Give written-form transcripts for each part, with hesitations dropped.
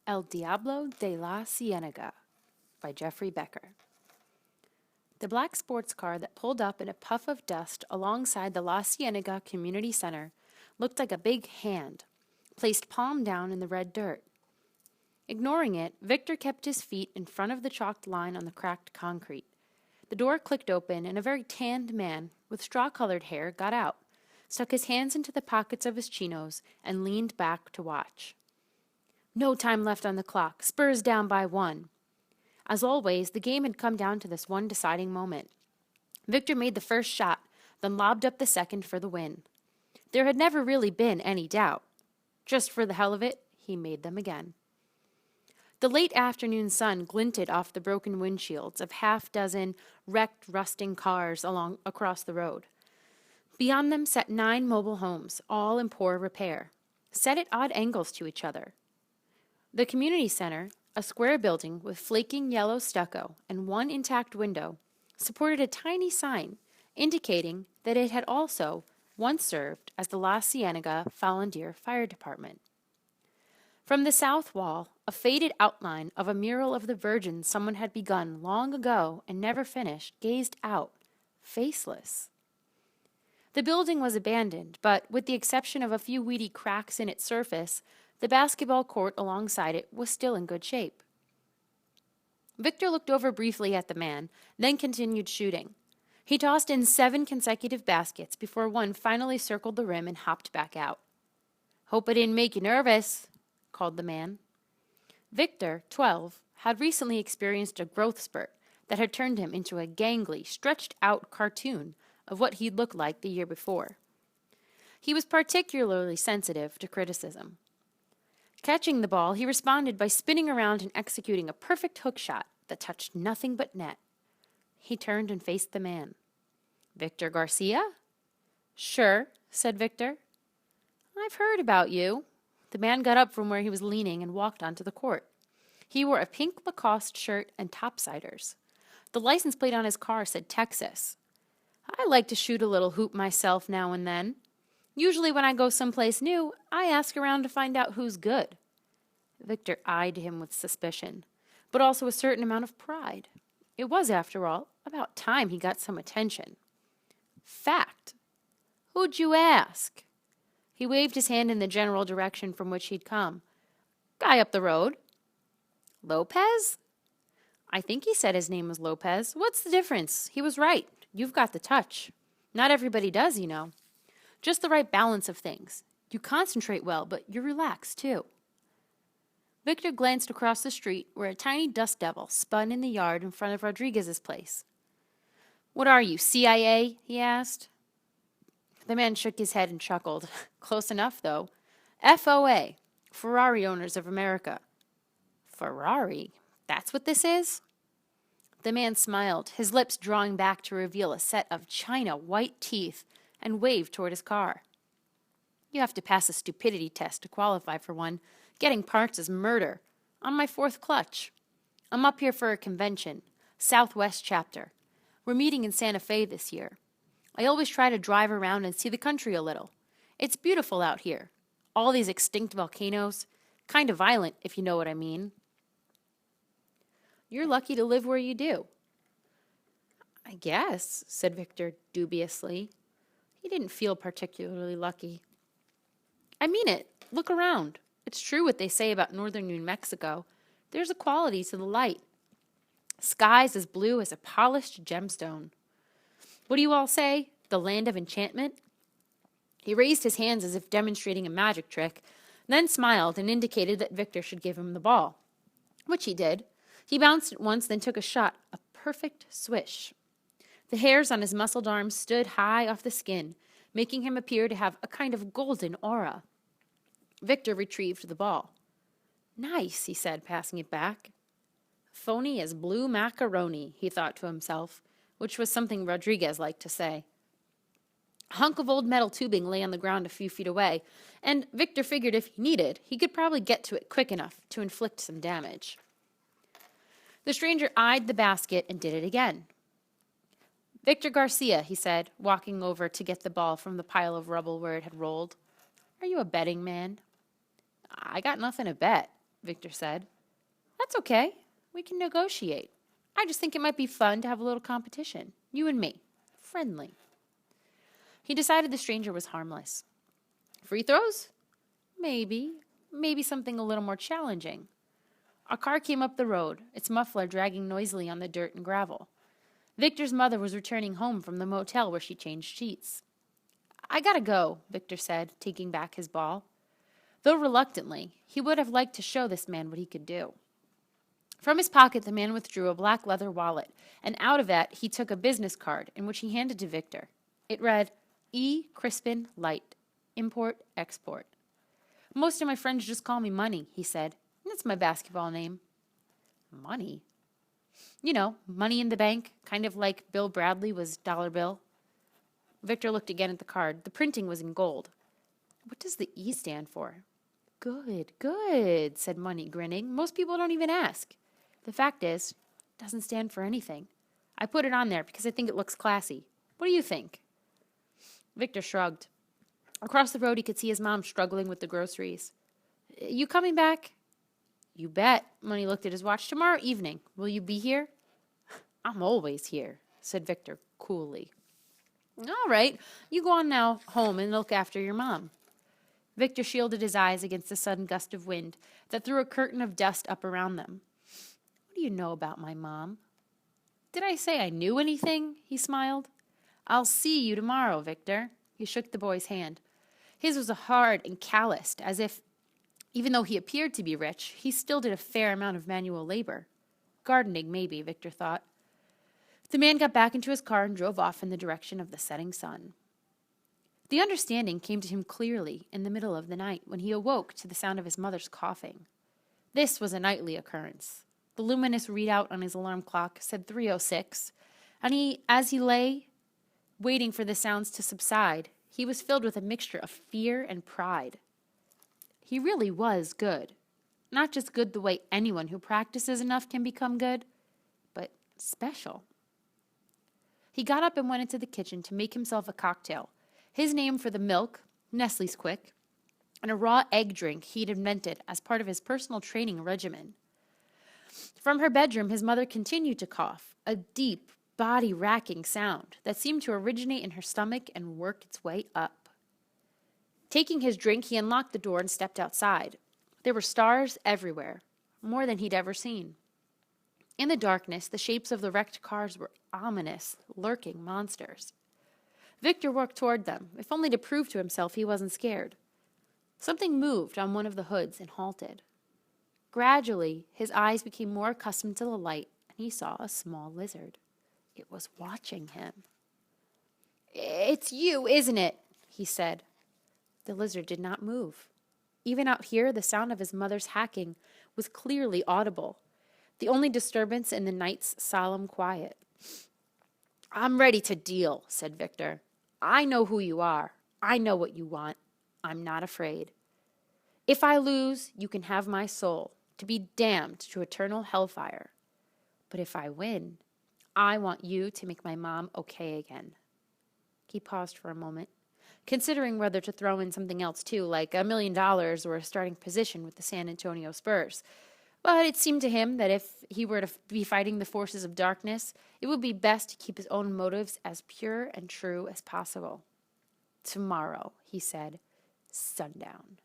El Diablo de la Cienega by Geoffrey Becker. The black sports car that pulled up in a puff of dust alongside the La Cienega Community Center looked like a big hand, placed palm down in the red dirt. Ignoring it, Victor kept his feet in front of the chalked line on the cracked concrete. The door clicked open, and a very tanned man with straw-colored hair got out, stuck his hands into the pockets of his chinos, and leaned back to watch. No time left on the clock. Spurs down by 1. As always, the game had come down to this one deciding moment. Victor made the first shot, then lobbed up the second for the win. There had never really been any doubt. Just for the hell of it, he made them again. The late afternoon sun glinted off the broken windshields of half-dozen wrecked, rusting cars across the road. Beyond them sat 9 mobile homes, all in poor repair, set at odd angles to each other. The community center, a square building with flaking yellow stucco and one intact window, supported a tiny sign indicating that it had also once served as the La Cienega Volunteer Fire Department. From the south wall, a faded outline of a mural of the Virgin someone had begun long ago and never finished gazed out, faceless. The building was abandoned, but with the exception of a few weedy cracks in its surface, the basketball court alongside it was still in good shape. Victor looked over briefly at the man, then continued shooting. He tossed in 7 consecutive baskets before one finally circled the rim and hopped back out. "Hope I didn't make you nervous," called the man. Victor, 12, had recently experienced a growth spurt that had turned him into a gangly, stretched-out cartoon of what he'd looked like the year before. He was particularly sensitive to criticism. Catching the ball, he responded by spinning around and executing a perfect hook shot that touched nothing but net. He turned and faced the man. "Victor Garcia?" "Sure," said Victor. "I've heard about you." The man got up from where he was leaning and walked onto the court. He wore a pink Lacoste shirt and topsiders. The license plate on his car said Texas. "I like to shoot a little hoop myself now and then. Usually when I go someplace new, I ask around to find out who's good." Victor eyed him with suspicion, but also a certain amount of pride. It was, after all, about time he got some attention. "Fact. Who'd you ask?" He waved his hand in the general direction from which he'd come. "Guy up the road." "Lopez?" "I think he said his name was Lopez. What's the difference? He was right. You've got the touch. Not everybody does, you know. Just the right balance of things. You concentrate well, but you're relaxed, too." Victor glanced across the street where a tiny dust devil spun in the yard in front of Rodriguez's place. "What are you, CIA?" he asked. The man shook his head and chuckled. "Close enough, though. FOA, Ferrari Owners of America." "Ferrari? That's what this is?" The man smiled, his lips drawing back to reveal a set of china white teeth, and waved toward his car. "You have to pass a stupidity test to qualify for one. Getting parts is murder. On my 4th clutch. I'm up here for a convention, Southwest chapter. We're meeting in Santa Fe this year. I always try to drive around and see the country a little. It's beautiful out here. All these extinct volcanoes. Kind of violent, if you know what I mean." "You're lucky to live where you do." "I guess," said Victor dubiously. He didn't feel particularly lucky. "I mean it. Look around. It's true what they say about northern New Mexico. There's a quality to the light. Skies as blue as a polished gemstone. What do you all say? The land of enchantment?" He raised his hands as if demonstrating a magic trick, then smiled and indicated that Victor should give him the ball, which he did. He bounced it once, then took a shot, a perfect swish. The hairs on his muscled arms stood high off the skin, making him appear to have a kind of golden aura. Victor retrieved the ball. "Nice," he said, passing it back. "Phony as blue macaroni," he thought to himself, which was something Rodriguez liked to say. A hunk of old metal tubing lay on the ground a few feet away, and Victor figured if he needed, he could probably get to it quick enough to inflict some damage. The stranger eyed the basket and did it again. "Victor Garcia," he said, walking over to get the ball from the pile of rubble where it had rolled. "Are you a betting man?" "I got nothing to bet." Victor said. That's okay. We can negotiate. I just think it might be fun to have a little competition. You and me. Friendly. He decided the stranger was harmless. Free throws? Maybe. Maybe something a little more challenging. A car came up the road, its muffler dragging noisily on the dirt and gravel. Victor's mother was returning home from the motel where she changed sheets. I gotta go, Victor said, taking back his ball. Though reluctantly, he would have liked to show this man what he could do. From his pocket, the man withdrew a black leather wallet, and out of that he took a business card in which he handed to Victor. It read, E. Crispin Light, Import-Export. Most of my friends just call me Money, he said. That's my basketball name. Money? You know, money in the bank, kind of like Bill Bradley was Dollar Bill. Victor looked again at the card. The printing was in gold. What does the E stand for? Good, good, said Money, grinning. Most people don't even ask. The fact is, it doesn't stand for anything. I put it on there because I think it looks classy. What do you think? Victor shrugged. Across the road, he could see his mom struggling with the groceries. You coming back? You bet. Money looked at his watch. Tomorrow evening. Will you be here? I'm always here, said Victor coolly. All right. You go on now home and look after your mom. Victor shielded his eyes against the sudden gust of wind that threw a curtain of dust up around them. What do you know about my mom? Did I say I knew anything? He smiled. I'll see you tomorrow, Victor. He shook the boy's hand. His was hard and calloused, as if, even though he appeared to be rich, he still did a fair amount of manual labor. Gardening, maybe, Victor thought. The man got back into his car and drove off in the direction of the setting sun. The understanding came to him clearly in the middle of the night when he awoke to the sound of his mother's coughing. This was a nightly occurrence. The luminous readout on his alarm clock said 3:06, and as he lay waiting for the sounds to subside, he was filled with a mixture of fear and pride. He really was good. Not just good the way anyone who practices enough can become good, but special. He got up and went into the kitchen to make himself a cocktail, his name for the milk, Nestle's Quick, and a raw egg drink he'd invented as part of his personal training regimen. From her bedroom, his mother continued to cough, a deep, body-racking sound that seemed to originate in her stomach and work its way up. Taking his drink, he unlocked the door and stepped outside. There were stars everywhere, more than he'd ever seen. In the darkness, the shapes of the wrecked cars were ominous, lurking monsters. Victor worked toward them, if only to prove to himself he wasn't scared. Something moved on one of the hoods and halted. Gradually, his eyes became more accustomed to the light, and he saw a small lizard. It was watching him. It's you, isn't it? He said. The lizard did not move. Even out here, the sound of his mother's hacking was clearly audible, the only disturbance in the night's solemn quiet. I'm ready to deal, said Victor. I know who you are. I know what you want. I'm not afraid. If I lose, you can have my soul, to be damned to eternal hellfire. But if I win, I want you to make my mom okay again. He paused for a moment, considering whether to throw in something else too, like $1 million or a starting position with the San Antonio Spurs. But it seemed to him that if he were to be fighting the forces of darkness, it would be best to keep his own motives as pure and true as possible. Tomorrow, he said, sundown.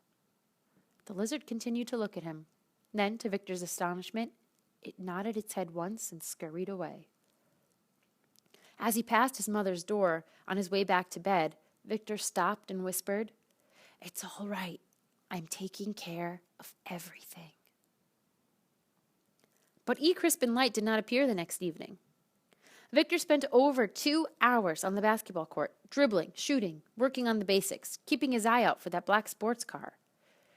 The lizard continued to look at him. Then, to Victor's astonishment, it nodded its head once and scurried away. As he passed his mother's door on his way back to bed, Victor stopped and whispered, It's all right. I'm taking care of everything. But E. Crispin Light did not appear the next evening. Victor spent over 2 hours on the basketball court, dribbling, shooting, working on the basics, keeping his eye out for that black sports car.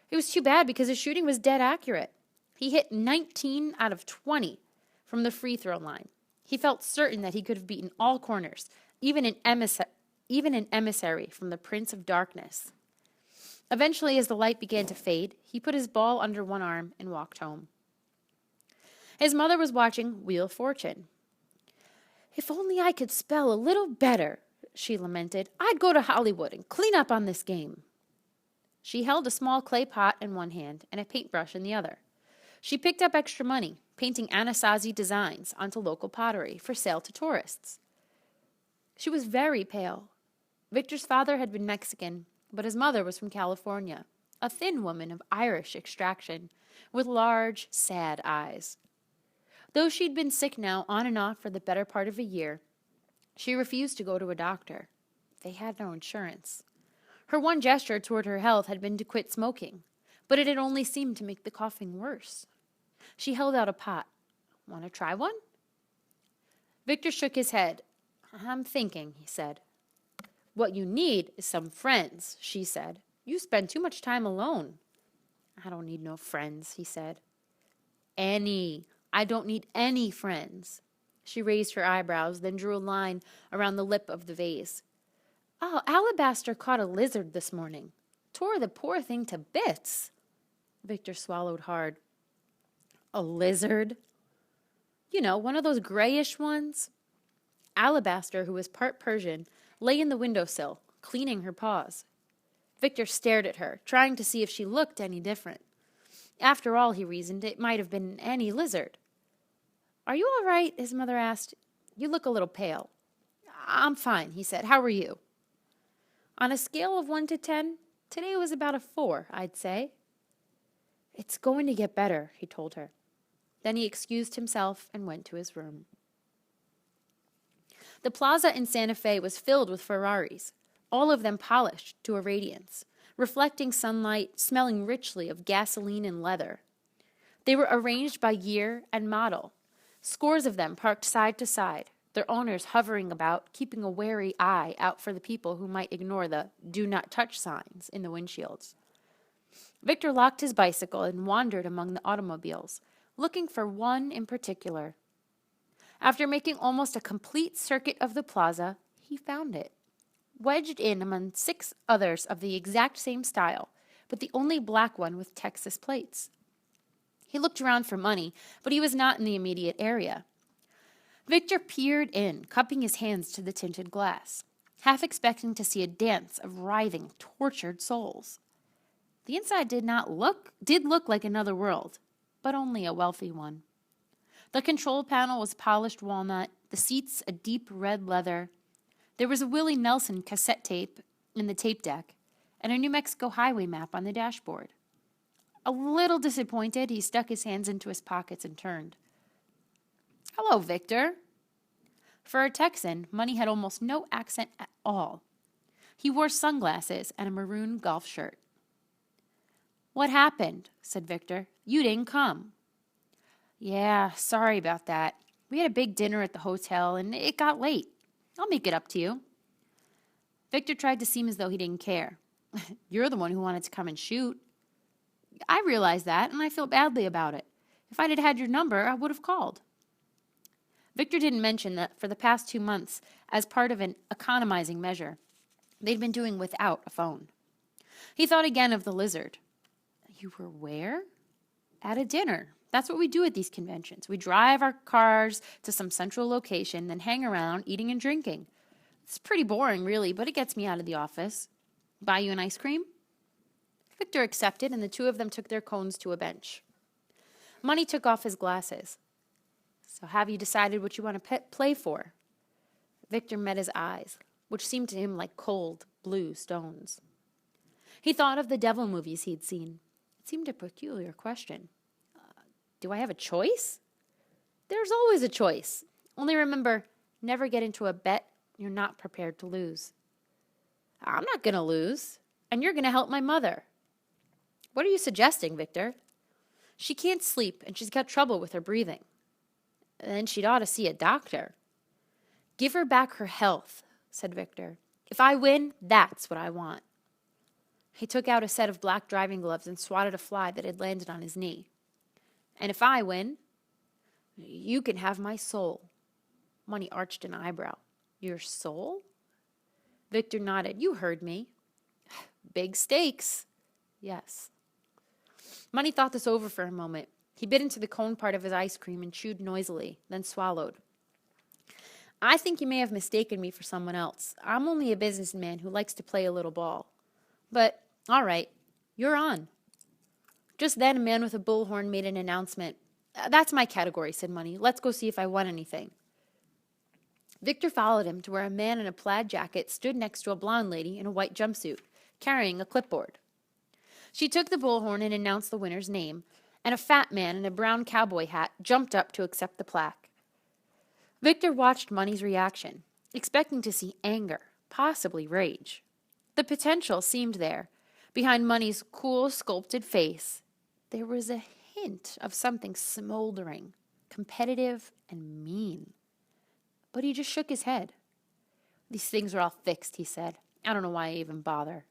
It was too bad because his shooting was dead accurate. He hit 19 out of 20 from the free throw line. He felt certain that he could have beaten all corners, even an emissary from the Prince of Darkness. Eventually, as the light began to fade, he put his ball under one arm and walked home. His mother was watching Wheel of Fortune. If only I could spell a little better, she lamented. I'd go to Hollywood and clean up on this game. She held a small clay pot in one hand and a paintbrush in the other. She picked up extra money, painting Anasazi designs onto local pottery for sale to tourists. She was very pale. Victor's father had been Mexican, but his mother was from California, a thin woman of Irish extraction, with large, sad eyes. Though she'd been sick now on and off for the better part of a year, she refused to go to a doctor. They had no insurance. Her one gesture toward her health had been to quit smoking, but it had only seemed to make the coughing worse. She held out a pot. Want to try one? Victor shook his head. I'm thinking, he said. What you need is some friends, she said. You spend too much time alone. I don't need no friends, he said. I don't need any friends. She raised her eyebrows, then drew a line around the lip of the vase. Oh, Alabaster caught a lizard this morning. Tore the poor thing to bits. Victor swallowed hard. A lizard? You know, one of those grayish ones. Alabaster, who was part Persian, lay in the windowsill, cleaning her paws. Victor stared at her, trying to see if she looked any different. After all, he reasoned, it might have been any lizard. Are you all right? His mother asked. You look a little pale. I'm fine, he said. How are you? On a scale of 1 to 10, today was about a 4, I'd say. It's going to get better, he told her. Then he excused himself and went to his room. The plaza in Santa Fe was filled with Ferraris, all of them polished to a radiance, reflecting sunlight, smelling richly of gasoline and leather. They were arranged by year and model, scores of them parked side to side, their owners hovering about, keeping a wary eye out for the people who might ignore the "do not touch" signs in the windshields. Victor locked his bicycle and wandered among the automobiles, looking for one in particular. After making almost a complete circuit of the plaza, he found it, wedged in among 6 others of the exact same style, but the only black one with Texas plates. He looked around for money, but he was not in the immediate area. Victor peered in, cupping his hands to the tinted glass, half expecting to see a dance of writhing, tortured souls. The inside did look like another world, but only a wealthy one. The control panel was polished walnut, the seats a deep red leather. There was a Willie Nelson cassette tape in the tape deck, and a New Mexico highway map on the dashboard. A little disappointed, he stuck his hands into his pockets and turned. Hello, Victor. For a Texan, Money had almost no accent at all. He wore sunglasses and a maroon golf shirt. What happened? Said Victor. You didn't come. Yeah, sorry about that. We had a big dinner at the hotel, and it got late. I'll make it up to you. Victor tried to seem as though he didn't care. You're the one who wanted to come and shoot. I realize that, and I feel badly about it. If I'd had your number, I would have called. Victor didn't mention that for the past 2 months, as part of an economizing measure, they'd been doing without a phone. He thought again of the lizard. You were where? At a dinner. That's what we do at these conventions. We drive our cars to some central location, then hang around eating and drinking. It's pretty boring, really, but it gets me out of the office. Buy you an ice cream? Victor accepted, and the 2 of them took their cones to a bench. Money took off his glasses. So have you decided what you want to play for? Victor met his eyes, which seemed to him like cold, blue stones. He thought of the devil movies he'd seen. It seemed a peculiar question. Do I have a choice? There's always a choice. Only remember, never get into a bet you're not prepared to lose. I'm not going to lose, and you're going to help my mother. What are you suggesting, Victor? She can't sleep, and she's got trouble with her breathing. Then she'd ought to see a doctor. Give her back her health, said Victor. If I win, that's what I want. He took out a set of black driving gloves and swatted a fly that had landed on his knee. And if I win, you can have my soul. Money arched an eyebrow. Your soul? Victor nodded. You heard me. Big stakes. Yes. Money thought this over for a moment. He bit into the cone part of his ice cream and chewed noisily, then swallowed. I think you may have mistaken me for someone else. I'm only a businessman who likes to play a little ball. But, all right, you're on. Just then, a man with a bullhorn made an announcement. That's my category, said Money. Let's go see if I won anything. Victor followed him to where a man in a plaid jacket stood next to a blonde lady in a white jumpsuit, carrying a clipboard. She took the bullhorn and announced the winner's name, and a fat man in a brown cowboy hat jumped up to accept the plaque. Victor watched Money's reaction, expecting to see anger, possibly rage. The potential seemed there. Behind Money's cool, sculpted face, there was a hint of something smoldering, competitive, and mean. But he just shook his head. These things are all fixed, he said. I don't know why I even bother.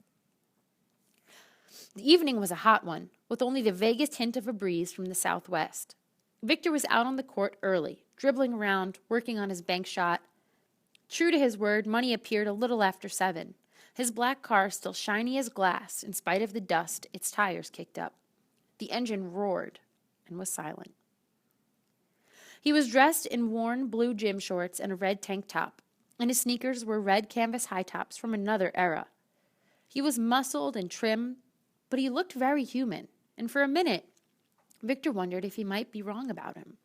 The evening was a hot one, with only the vaguest hint of a breeze from the southwest. Victor was out on the court early, dribbling around, working on his bank shot. True to his word, Money appeared a little after 7, his black car still shiny as glass in spite of the dust its tires kicked up. The engine roared and was silent. He was dressed in worn blue gym shorts and a red tank top, and his sneakers were red canvas high tops from another era. He was muscled and trim, but he looked very human, and for a minute, Victor wondered if he might be wrong about him.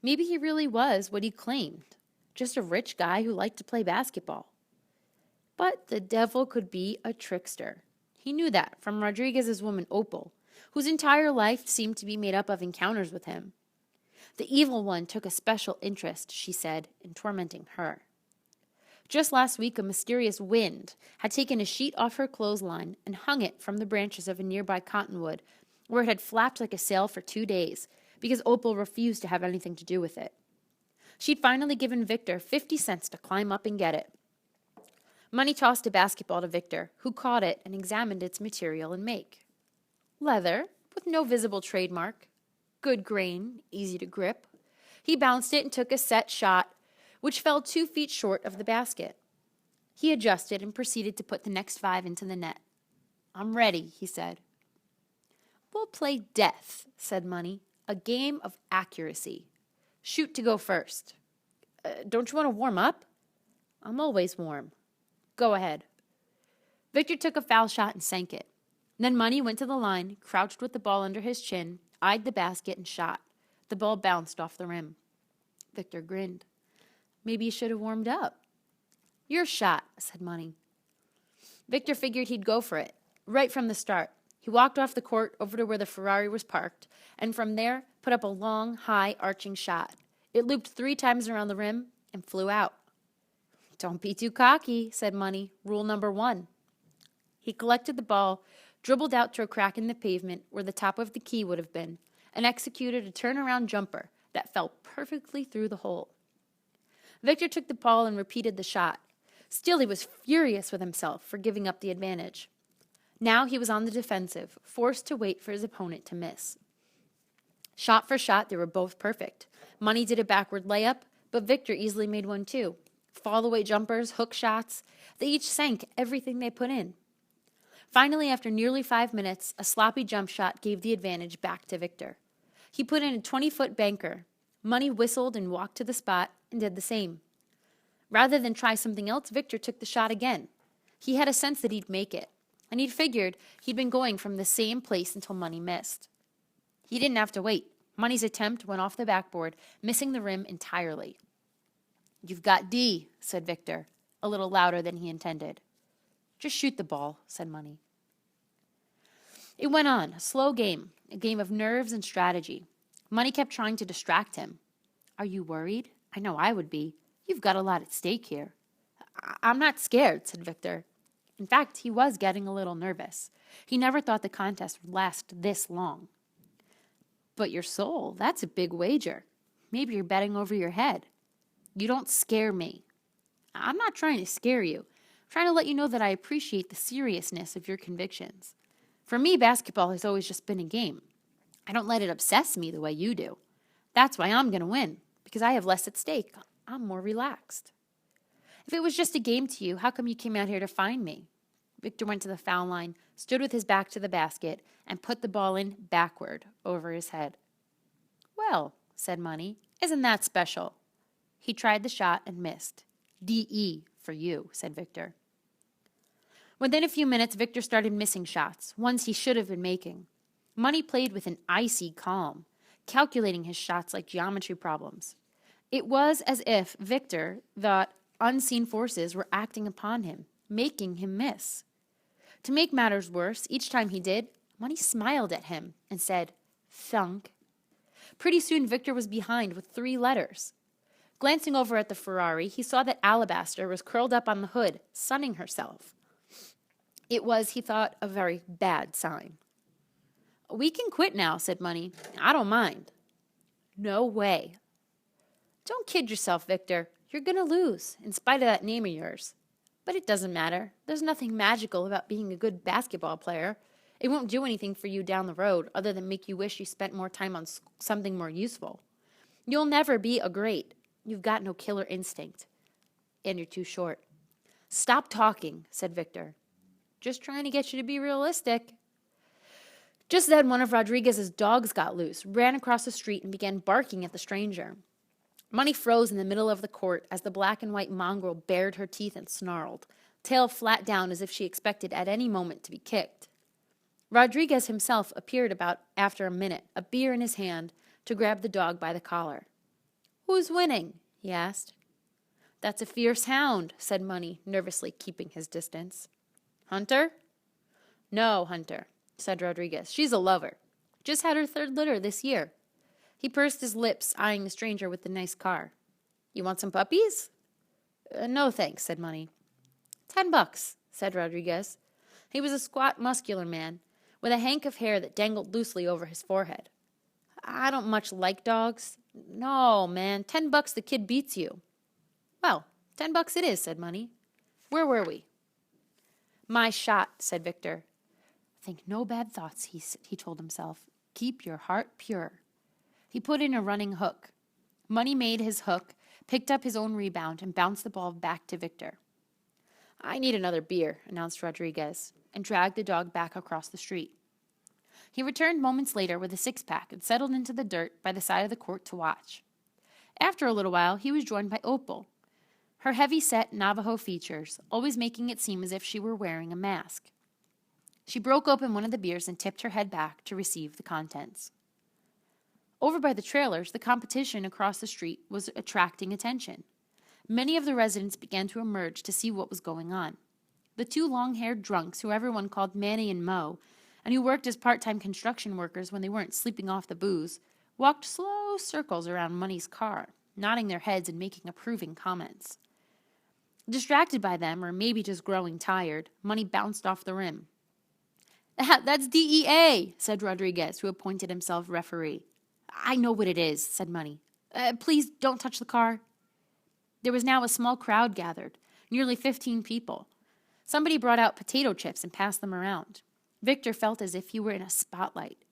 Maybe he really was what he claimed, just a rich guy who liked to play basketball. But the devil could be a trickster. He knew that from Rodriguez's woman Opal, whose entire life seemed to be made up of encounters with him. The evil one took a special interest, she said, in tormenting her. Just last week, a mysterious wind had taken a sheet off her clothesline and hung it from the branches of a nearby cottonwood, where it had flapped like a sail for 2 days, because Opal refused to have anything to do with it. She'd finally given Victor 50 cents to climb up and get it. Money tossed a basketball to Victor, who caught it and examined its material and make. Leather, with no visible trademark. Good grain, easy to grip. He bounced it and took a set shot, which fell 2 feet short of the basket. He adjusted and proceeded to put the next 5 into the net. I'm ready, he said. We'll play death, said Money, a game of accuracy. Shoot to go first. Don't you want to warm up? I'm always warm. Go ahead. Victor took a foul shot and sank it. Then Money went to the line, crouched with the ball under his chin, eyed the basket, and shot. The ball bounced off the rim. Victor grinned. Maybe you should have warmed up. Your shot, said Money. Victor figured he'd go for it, right from the start. He walked off the court over to where the Ferrari was parked, and from there put up a long, high, arching shot. It looped 3 times around the rim and flew out. Don't be too cocky, said Money. Rule number 1. He collected the ball, dribbled out to a crack in the pavement where the top of the key would have been, and executed a turnaround jumper that fell perfectly through the hole. Victor took the ball and repeated the shot. Still, he was furious with himself for giving up the advantage. Now he was on the defensive, forced to wait for his opponent to miss. Shot for shot, they were both perfect. Money did a backward layup, but Victor easily made one too. Fall-away jumpers, hook shots, they each sank everything they put in. Finally, after nearly 5 minutes, a sloppy jump shot gave the advantage back to Victor. He put in a 20-foot banker. Money whistled and walked to the spot and did the same. Rather than try something else, Victor took the shot again. He had a sense that he'd make it, and he'd figured he'd been going from the same place until Money missed. He didn't have to wait. Money's attempt went off the backboard, missing the rim entirely. You've got D, said Victor, a little louder than he intended. Just shoot the ball, said Money. It went on, a slow game, a game of nerves and strategy. Money kept trying to distract him. Are you worried? I know I would be. You've got a lot at stake here. I'm not scared, said Victor. In fact, he was getting a little nervous. He never thought the contest would last this long. But your soul, that's a big wager. Maybe you're betting over your head. You don't scare me. I'm not trying to scare you. I'm trying to let you know that I appreciate the seriousness of your convictions. For me, basketball has always just been a game. I don't let it obsess me the way you do. That's why I'm going to win, because I have less at stake. I'm more relaxed. If it was just a game to you, how come you came out here to find me? Victor went to the foul line, stood with his back to the basket, and put the ball in backward over his head. Well, said Money, isn't that special? He tried the shot and missed. D.E. for you, said Victor. Within a few minutes, Victor started missing shots, ones he should have been making. Money played with an icy calm, calculating his shots like geometry problems. It was as if Victor thought unseen forces were acting upon him, making him miss. To make matters worse, each time he did, Money smiled at him and said, "Thunk." Pretty soon Victor was behind with 3 letters. Glancing over at the Ferrari, he saw that Alabaster was curled up on the hood, sunning herself. It was, he thought, a very bad sign. "We can quit now," said Money. "I don't mind." "No way." "Don't kid yourself, Victor. You're going to lose, in spite of that name of yours. But it doesn't matter. There's nothing magical about being a good basketball player. It won't do anything for you down the road other than make you wish you spent more time on something more useful. You'll never be a great. You've got no killer instinct. And you're too short." "Stop talking," said Victor. "Just trying to get you to be realistic." Just then, one of Rodriguez's dogs got loose, ran across the street, and began barking at the stranger. Money froze in the middle of the court as the black and white mongrel bared her teeth and snarled, tail flat down as if she expected at any moment to be kicked. Rodriguez himself appeared about after a minute, a beer in his hand, to grab the dog by the collar. "Who's winning?" he asked. "That's a fierce hound," said Money, nervously keeping his distance. "Hunter?" "No, Hunter," said Rodriguez. "She's a lover. Just had her 3rd litter this year." He pursed his lips, eyeing the stranger with the nice car. "You want some puppies?" "No, thanks," said Money. $10, said Rodriguez. He was a squat, muscular man, with a hank of hair that dangled loosely over his forehead. "I don't much like dogs." "No, man, $10 the kid beats you." "Well, $10 it is," said Money. "Where were we?" "My shot," said Victor. "Think no bad thoughts," he told himself. "Keep your heart pure." He put in a running hook. Money made his hook, picked up his own rebound, and bounced the ball back to Victor. "I need another beer," announced Rodriguez, and dragged the dog back across the street. He returned moments later with a 6-pack and settled into the dirt by the side of the court to watch. After a little while, he was joined by Opal, her heavy-set Navajo features always making it seem as if she were wearing a mask. She broke open one of the beers and tipped her head back to receive the contents. Over by the trailers, the competition across the street was attracting attention. Many of the residents began to emerge to see what was going on. The 2 long-haired drunks, who everyone called Manny and Mo, and who worked as part-time construction workers when they weren't sleeping off the booze, walked slow circles around Money's car, nodding their heads and making approving comments. Distracted by them, or maybe just growing tired, Money bounced off the rim. "That's DEA," said Rodriguez, who appointed himself referee. "I know what it is," said Money. Please don't touch the car." There was now a small crowd gathered, nearly 15 people. Somebody brought out potato chips and passed them around. Victor felt as if he were in a spotlight.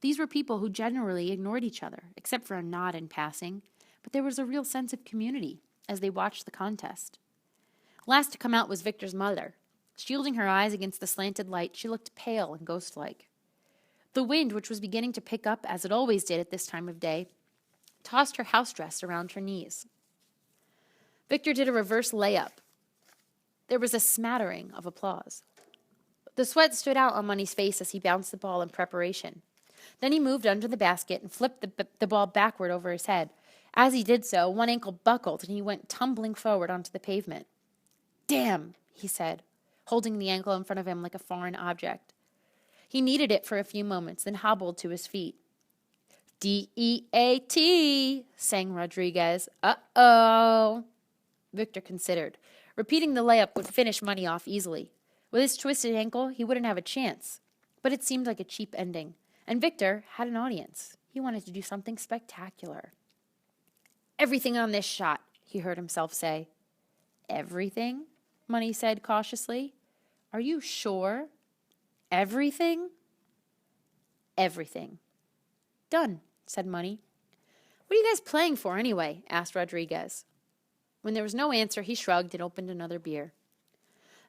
These were people who generally ignored each other, except for a nod in passing, but there was a real sense of community as they watched the contest. Last to come out was Victor's mother. Shielding her eyes against the slanted light, she looked pale and ghost-like. The wind, which was beginning to pick up, as it always did at this time of day, tossed her house dress around her knees. Victor did a reverse layup. There was a smattering of applause. The sweat stood out on Money's face as he bounced the ball in preparation. Then he moved under the basket and flipped the ball backward over his head. As he did so, one ankle buckled and he went tumbling forward onto the pavement. "Damn," he said, holding the ankle in front of him like a foreign object. He kneaded it for a few moments, then hobbled to his feet. "DEAT, sang Rodriguez. "Uh-oh." Victor considered. Repeating the layup would finish Money off easily. With his twisted ankle, he wouldn't have a chance. But it seemed like a cheap ending. And Victor had an audience. He wanted to do something spectacular. "Everything on this shot," he heard himself say. "Everything?" Money said cautiously. "Are you sure? Everything?" "Everything." "Done," said Money. "What are you guys playing for anyway?" asked Rodriguez. When there was no answer, he shrugged and opened another beer.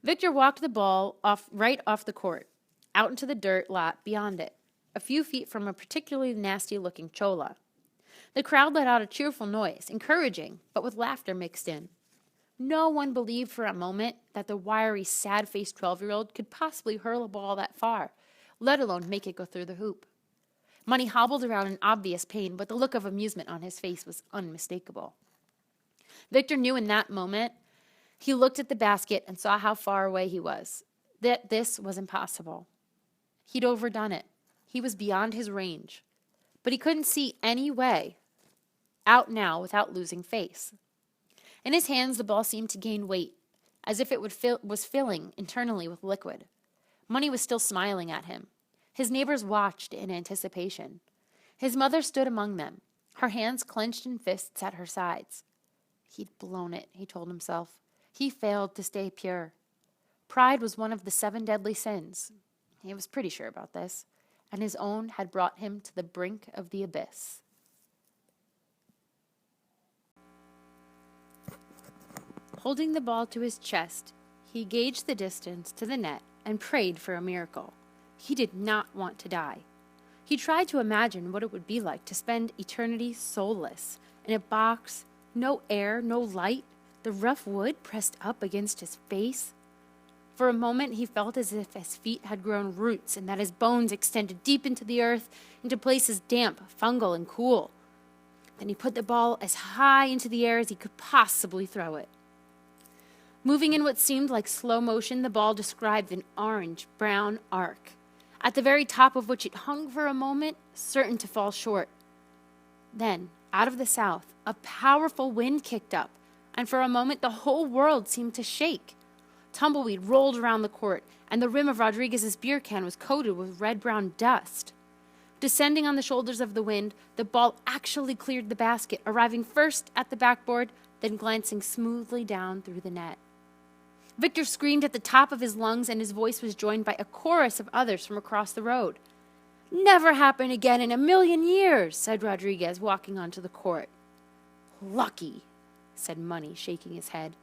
Victor walked the ball right off the court, out into the dirt lot beyond it, a few feet from a particularly nasty-looking chola. The crowd let out a cheerful noise, encouraging, but with laughter mixed in. No one believed for a moment that the wiry, sad-faced 12-year-old could possibly hurl a ball that far, let alone make it go through the hoop. Money hobbled around in obvious pain, but the look of amusement on his face was unmistakable. Victor knew in that moment. He looked at the basket and saw how far away he was, that this was impossible. He'd overdone it. He was beyond his range. But he couldn't see any way out now without losing face. In his hands, the ball seemed to gain weight, as if it was filling internally with liquid. Money was still smiling at him. His neighbors watched in anticipation. His mother stood among them, her hands clenched in fists at her sides. He'd blown it, he told himself. He failed to stay pure. Pride was one of the 7 deadly sins. He was pretty sure about this, and his own had brought him to the brink of the abyss. Holding the ball to his chest, he gauged the distance to the net and prayed for a miracle. He did not want to die. He tried to imagine what it would be like to spend eternity soulless, in a box, no air, no light, the rough wood pressed up against his face. For a moment he felt as if his feet had grown roots and that his bones extended deep into the earth, into places damp, fungal, and cool. Then he put the ball as high into the air as he could possibly throw it. Moving in what seemed like slow motion, the ball described an orange-brown arc, at the very top of which it hung for a moment, certain to fall short. Then, out of the south, a powerful wind kicked up, and for a moment the whole world seemed to shake. Tumbleweed rolled around the court, and the rim of Rodriguez's beer can was coated with red-brown dust. Descending on the shoulders of the wind, the ball actually cleared the basket, arriving first at the backboard, then glancing smoothly down through the net. Victor screamed at the top of his lungs, and his voice was joined by a chorus of others from across the road. "Never happen again in a million years," said Rodriguez, walking onto the court. "Lucky," said Money, shaking his head.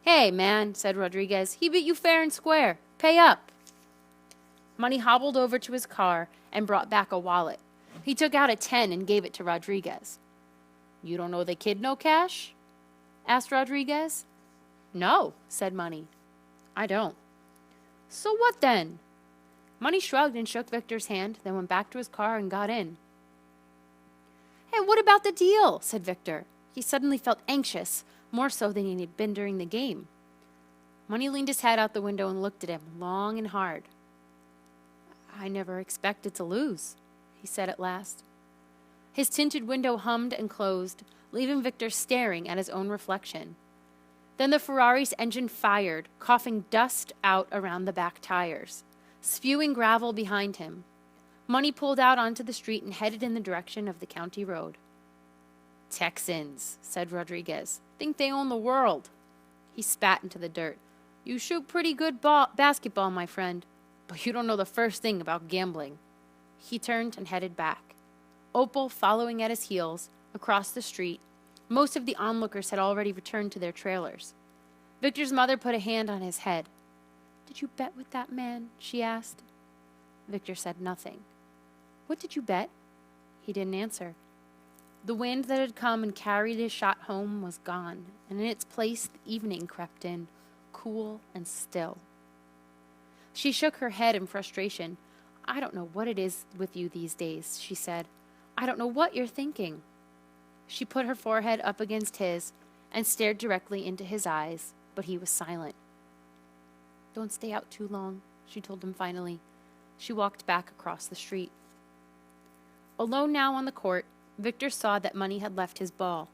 "Hey, man," said Rodriguez, "he beat you fair and square. Pay up." Money hobbled over to his car and brought back a wallet. He took out a 10 and gave it to Rodriguez. "You don't know the kid no cash?" asked Rodriguez. "No," said Money. "I don't." "So what then?" Money shrugged and shook Victor's hand, then went back to his car and got in. "Hey, what about the deal?" said Victor. He suddenly felt anxious, more so than he had been during the game. Money leaned his head out the window and looked at him, long and hard. "I never expected to lose," he said at last. His tinted window hummed and closed, leaving Victor staring at his own reflection. Then the Ferrari's engine fired, coughing dust out around the back tires, spewing gravel behind him. Money pulled out onto the street and headed in the direction of the county road. "Texans," said Rodriguez. "Think they own the world." He spat into the dirt. "You shoot pretty good basketball, my friend, but you don't know the first thing about gambling." He turned and headed back. Opal following at his heels, across the street. Most of the onlookers had already returned to their trailers. Victor's mother put a hand on his head. "Did you bet with that man?" she asked. Victor said nothing. "What did you bet?" He didn't answer. The wind that had come and carried his shot home was gone, and in its place the evening crept in, cool and still. She shook her head in frustration. "I don't know what it is with you these days," she said. "I don't know what you're thinking." She put her forehead up against his and stared directly into his eyes, but he was silent. "Don't stay out too long," she told him finally. She walked back across the street. Alone now on the court, Victor saw that Money had left his ball.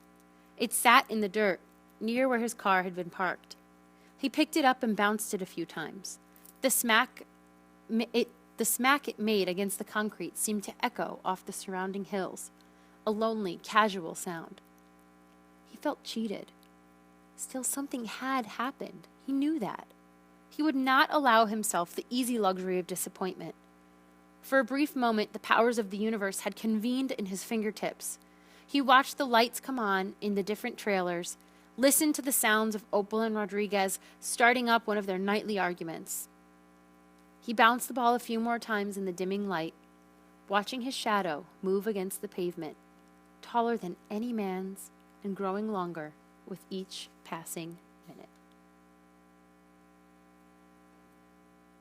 It sat in the dirt, near where his car had been parked. He picked it up and bounced it a few times. The smack it made against the concrete seemed to echo off the surrounding hills, a lonely, casual sound. He felt cheated. Still, something had happened. He knew that. He would not allow himself the easy luxury of disappointment. For a brief moment, the powers of the universe had convened in his fingertips. He watched the lights come on in the different trailers, listened to the sounds of Opal and Rodriguez starting up one of their nightly arguments. He bounced the ball a few more times in the dimming light, watching his shadow move against the pavement, taller than any man's and growing longer with each passing